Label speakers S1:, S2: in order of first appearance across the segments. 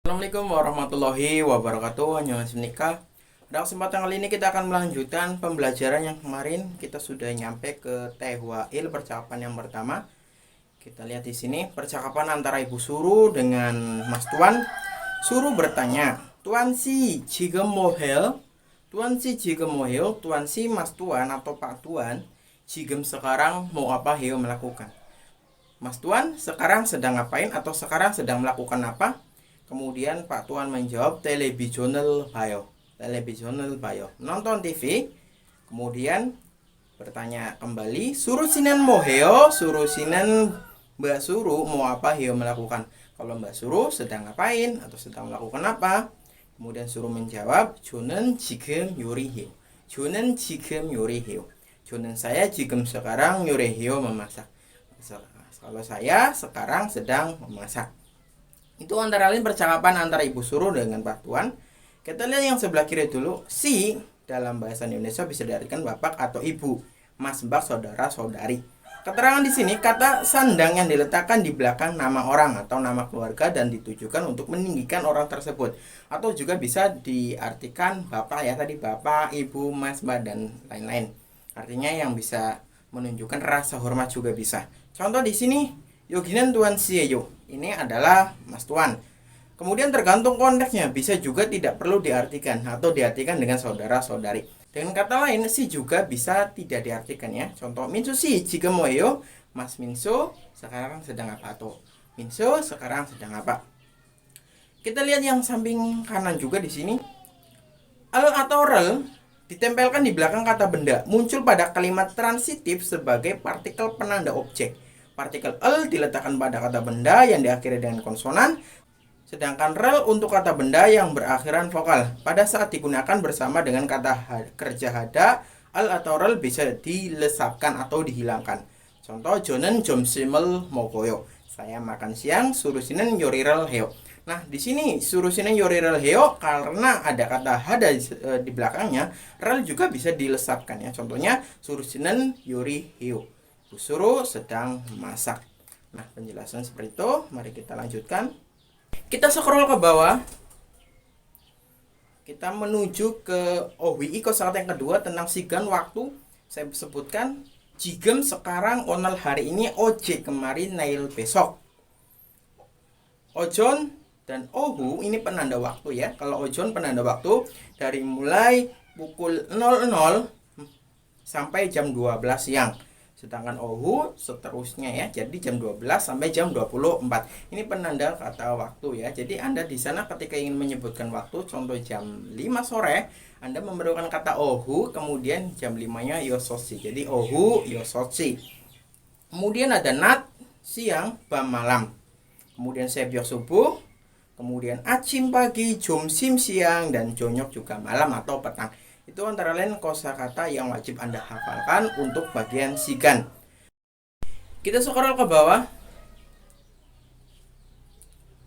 S1: Assalamualaikum warahmatullahi wabarakatuh. Annyeonghaseyo. Pada kesempatan kali ini kita akan melanjutkan pembelajaran yang kemarin. Kita sudah nyampe ke Tehwail, percakapan yang pertama. Kita lihat di sini percakapan antara Ibu Suru dengan Mas Tuan. Suru bertanya, "Tuan si 지금 뭐해요?" Tuan si 지금 뭐해요? Tuan si Mas Tuan atau Pak Tuan, 지금 sekarang mau apa heyo melakukan. Mas Tuan sekarang sedang ngapain atau sekarang sedang melakukan apa? Kemudian Pak Tuan menjawab televisional bayo. Televisional bayo. Nonton TV. Kemudian bertanya kembali, surusinan moheo, surusinan Mbak Suru mau apa heo melakukan. Kalau Mbak Suru sedang ngapain atau sedang melakukan apa? Kemudian Suru menjawab, 저는 지금 요리해요. 저는 지금 요리해요. 저는 saya 지금 sekarang 요리해요 memasak. Kalau saya sekarang sedang memasak. Itu antara lain percakapan antara Ibu Suru dengan Pak Tuan. Kita lihat yang sebelah kiri dulu. Si dalam bahasa Indonesia bisa diartikan bapak atau ibu, mas, mbak, saudara, saudari. Keterangan di sini kata sandang yang diletakkan di belakang nama orang atau nama keluarga dan ditujukan untuk meninggikan orang tersebut. Atau juga bisa diartikan bapak ya tadi, bapak, ibu, mas, mbak, dan lain-lain. Artinya yang bisa menunjukkan rasa hormat juga bisa. Contoh di sini, 여기는 Tuan Sieyo. Ini adalah Mas Tuan. Kemudian tergantung konteksnya, bisa juga tidak perlu diartikan atau diartikan dengan saudara-saudari. Dengan kata lain, si juga bisa tidak diartikan ya. Contoh, Minsu si 지금 뭐예요? Mas Minsu sekarang sedang apa? Atau Minsu sekarang sedang apa? Kita lihat yang samping kanan juga di sini. Al atau rel ditempelkan di belakang kata benda, muncul pada kalimat transitif sebagai partikel penanda objek. Partikel el diletakkan pada kata benda yang diakhiri dengan konsonan, sedangkan rel untuk kata benda yang berakhiran vokal. Pada saat digunakan bersama dengan kata kerja hada, el atau rel bisa dilesapkan atau dihilangkan. Contoh, 저는 점심을 먹어요. Saya makan siang, surusi는 요리를 해요. Nah, di sini surusi는 요리를 해요 karena ada kata hada di belakangnya, rel juga bisa dilesapkan ya. Contohnya, surusi는 요리해요. Bu Suru sedang memasak. Nah, penjelasan seperti itu. Mari kita lanjutkan. Kita scroll ke bawah. Kita menuju ke OWI kosakata yang kedua tentang sigan waktu. Saya sebutkan jigem sekarang, onal hari ini, oje kemarin, nail besok. Ojon dan ohu ini penanda waktu ya. Kalau ojon penanda waktu dari mulai pukul 00 sampai jam 12 siang. Sedangkan ohu seterusnya ya. Jadi jam 12 sampai jam 24. Ini penanda kata waktu ya. Jadi Anda di sana ketika ingin menyebutkan waktu, contoh jam 5 sore, Anda memerlukan kata ohu, kemudian jam 5-nya yososhi. Jadi ohu yososhi. Kemudian ada nat siang, bam malam. Kemudian sebyok subuh, kemudian acim pagi, jomsim siang, dan jonyok juga malam atau petang. Itu antara lain kosakata yang wajib Anda hafalkan untuk bagian sigan. Kita scroll ke bawah.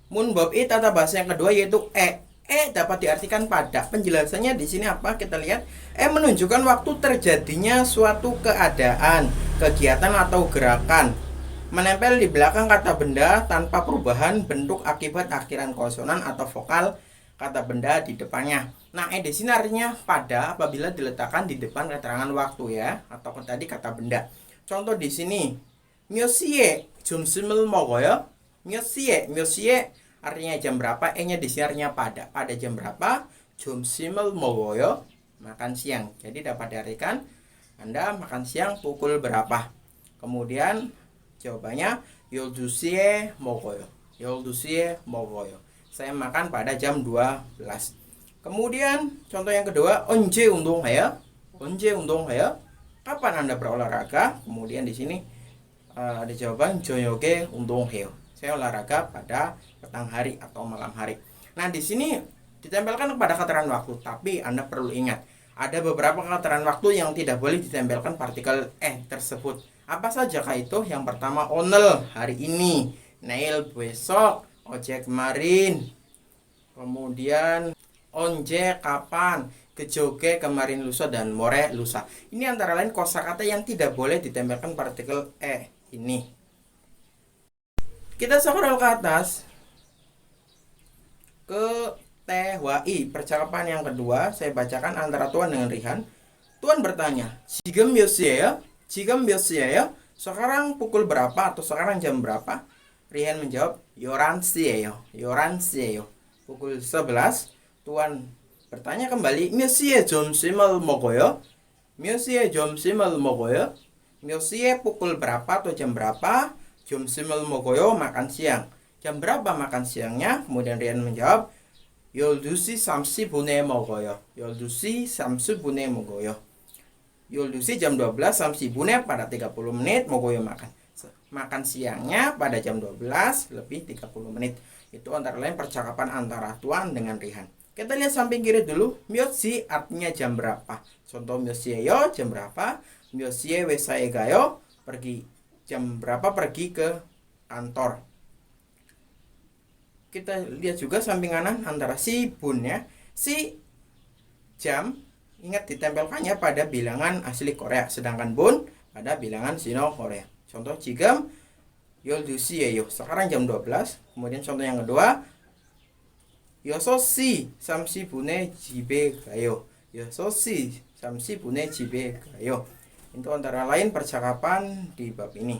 S1: Munbob tata bahasa yang kedua yaitu e. E dapat diartikan pada. Penjelasannya di sini apa? Kita lihat. E menunjukkan waktu terjadinya suatu keadaan, kegiatan atau gerakan. Menempel di belakang kata benda tanpa perubahan bentuk akibat akhiran konsonan atau vokal kata benda di depannya. Nah, di sini artinya pada apabila diletakkan di depan keterangan waktu ya, atau tadi kata benda. Contoh di sini, 몇 시에 점심을 먹어요? 몇 시에 artinya jam berapa? E-nya di sini artinya pada. Pada jam berapa? 점심을 먹어요? Makan siang. Jadi dapat diartikan Anda makan siang pukul berapa? Kemudian jawabannya 12시에 먹어요. 12시에 먹어요. Saya makan pada jam 12. Kemudian contoh yang kedua, 언제 운동해요? 언제 운동해요? Kapan Anda berolahraga? Kemudian di sini ada jawaban 저녁에 운동해요. Saya olahraga pada petang hari atau malam hari. Nah, di sini ditempelkan pada keterangan waktu, tapi Anda perlu ingat, ada beberapa keterangan waktu yang tidak boleh ditempelkan partikel tersebut. Apa sajakah itu? Yang pertama, 오늘 hari ini, 내일 besok, 어제 kemarin. Kemudian onje kapan, kejoge kemarin lusa, dan more lusa. Ini antara lain kosakata yang tidak boleh ditempelkan partikel ini. Kita scroll ke atas. ke THWI. Percakapan yang kedua saya bacakan antara Tuan dengan Rihan. Tuan bertanya, 지금 몇 시예요? 지금 몇 시예요? Sekarang pukul berapa atau sekarang jam berapa? Rihan menjawab, 11시예요. 11시예요. Pukul 11. Tuan bertanya kembali, 몇 시에 점심을 먹어요? 몇 시에 점심을 먹어요? 몇 시에 pukul berapa atau jam berapa? 점심을 먹어요, makan siang. Jam berapa makan siangnya? Kemudian Rian menjawab, 12시 30분에 먹어요. 12시 30분에 먹어요. 12시 jam 12, 30분에 pada 30 menit, 먹어요 makan. Makan siangnya pada jam 12 lebih 30 menit. Itu antara lain percakapan antara Tuan dengan Rihan. Kita lihat samping kiri dulu. 몇 시 artinya jam berapa. Contoh 몇 시예요, jam berapa. 몇 시에 회사에 가요, pergi. Jam berapa pergi ke kantor. Kita lihat juga samping kanan antara si bun ya. Si jam ingat ditempelkannya pada bilangan asli Korea, sedangkan bun pada bilangan Sino Korea. Contoh 지금 12시예요. Sekarang jam 12. Kemudian contoh yang kedua, 6시 30분에 집에 가요. 6시 30분에 집에 가요. Itu antara lain percakapan di bab ini.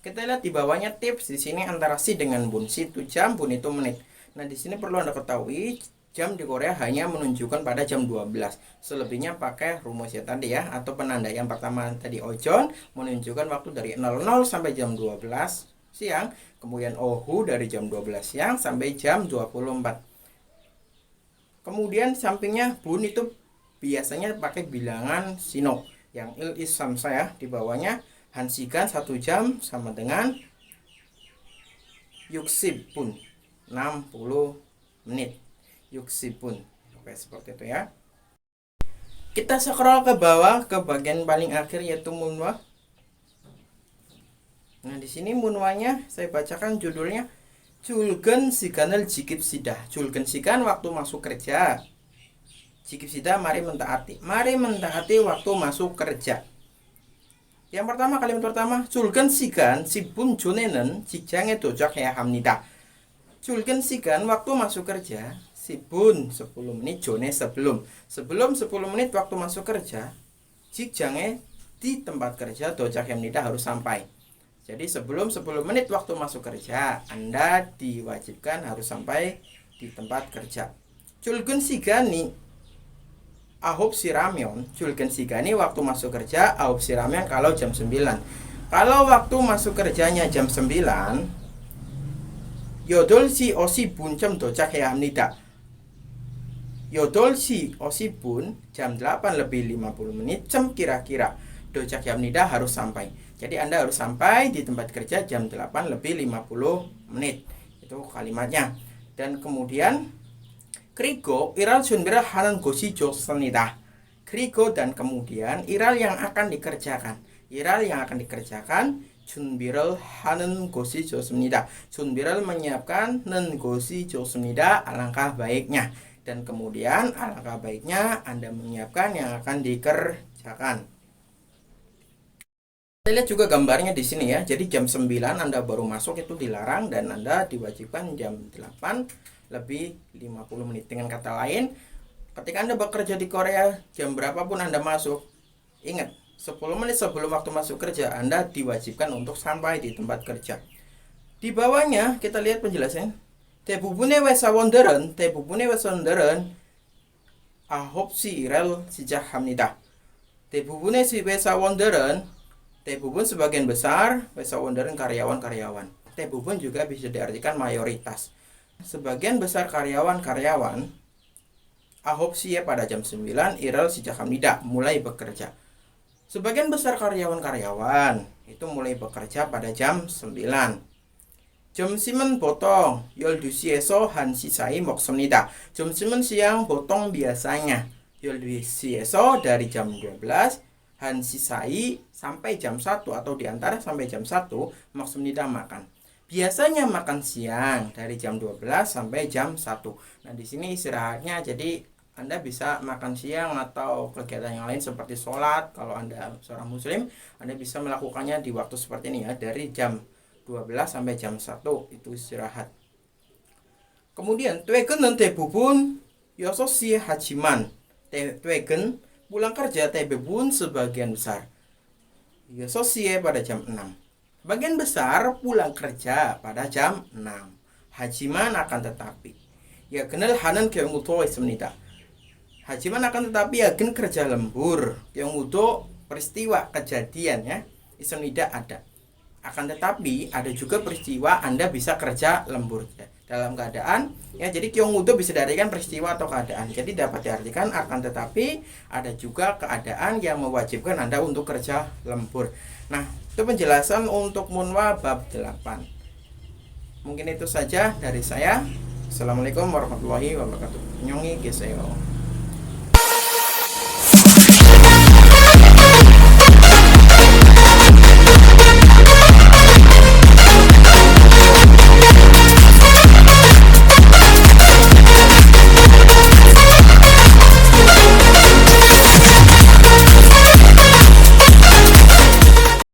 S1: Kita lihat di bawahnya tips di sini antara si dengan bun. Si itu jam, bun itu menit. Nah, di sini perlu Anda ketahui jam di Korea hanya menunjukkan pada jam 12. Selebihnya pakai rumusnya tadi ya, atau penanda yang pertama tadi ojon menunjukkan waktu dari 00 sampai jam 12 siang, kemudian ohu dari jam 12 siang sampai jam 24. Kemudian sampingnya bun itu biasanya pakai bilangan sino yang il is samsa ya. Di bawahnya hansikan 1 jam sama dengan 60분 60 menit. 60분. Oke, seperti itu ya. Kita scroll ke bawah ke bagian paling akhir yaitu munwa. Nah, di sini munwanya saya bacakan judulnya 출근 시간을 지킵시다. 출근 시간 waktu masuk kerja. 지킵시다 mari mentaati. Mari mentaati waktu masuk kerja. Yang pertama, kalimat pertama, 출근 시간 10분 전에는 직장에 도착해야 합니다. 출근 시간 waktu masuk kerja 10분 10 menit 전에 sebelum 10 menit waktu masuk kerja 직장에 di tempat kerja 도착해야 합니다 harus sampai. Jadi sebelum 10 menit waktu masuk kerja Anda diwajibkan harus sampai di tempat kerja. 출근 시간이 9시 라면, 출근 시간이 waktu masuk kerja 9시 라면 kalau jam 9. Kalau waktu masuk kerjanya jam 9, 8시 50분쯤 도착해야 합니다. 8시 50분, jam 8 lebih 50 menit, jam kira-kira 도착해야 합니다 harus sampai. Jadi Anda harus sampai di tempat kerja jam 8 lebih 50 menit. Itu kalimatnya. Dan kemudian 그리고 일할 준비를 하는 곳이 좋습니다. 그리고 dan kemudian iral yang akan dikerjakan. Iral yang akan dikerjakan 준비를 하는 곳이 좋습니다. 준비를 menyiapkan 는 곳이 좋습니다. Alangkah baiknya. Dan kemudian alangkah baiknya Anda menyiapkan yang akan dikerjakan. Kita lihat juga gambarnya di sini ya. Jadi jam 9 Anda baru masuk itu dilarang dan Anda diwajibkan jam 8 lebih 50 menit. Dengan kata lain, ketika Anda bekerja di Korea, jam berapapun Anda masuk, ingat, 10 menit sebelum waktu masuk kerja, Anda diwajibkan untuk sampai di tempat kerja. Di bawahnya, kita lihat penjelasan. 대부분의 회사원들은 9시 일을 시작합니다. 대부분의 회사원들은, 대부분 sebagian besar, 회사원들은 karyawan-karyawan. 대부분 juga bisa diartikan mayoritas. Sebagian besar karyawan-karyawan 9시에 pada jam 9 일을 시작합니다. Mulai bekerja. Sebagian besar karyawan-karyawan itu mulai bekerja pada jam 9. 점심은 보통 12시에서 1시 사이 먹습니다. 점심은 siang 보통 biasanya 12시에서 dari jam 12 1시 사이 sampai jam 1 atau diantara sampai jam 1 먹습니다 makan. Biasanya makan siang dari jam 12 sampai jam 1. Nah, di sini istirahatnya jadi Anda bisa makan siang atau kegiatan yang lain seperti sholat. Kalau Anda seorang muslim, Anda bisa melakukannya di waktu seperti ini ya, dari jam 12 sampai jam 1 itu istirahat. Kemudian 퇴근은 대부분 6시에 하지만 퇴근 pulang kerja 대부분 sebagian besar 6시에 pada jam 6. Bagian besar pulang kerja pada jam 6. 하지만 akan tetapi. 야근을 하는 경우도 있습니다. 하지만 akan tetapi yakin kerja lembur. 경우도 peristiwa kejadian ya. 있습니다 ada. Akan tetapi ada juga peristiwa Anda bisa kerja lembur ya, dalam keadaan ya. Jadi kyongwudo bisa diartikan peristiwa atau keadaan. Jadi dapat diartikan akan tetapi ada juga keadaan yang mewajibkan Anda untuk kerja lembur. Nah, itu penjelasan untuk munwa bab 8. Mungkin itu saja dari saya. Assalamualaikum warahmatullahi wabarakatuh. Nyongi geseo.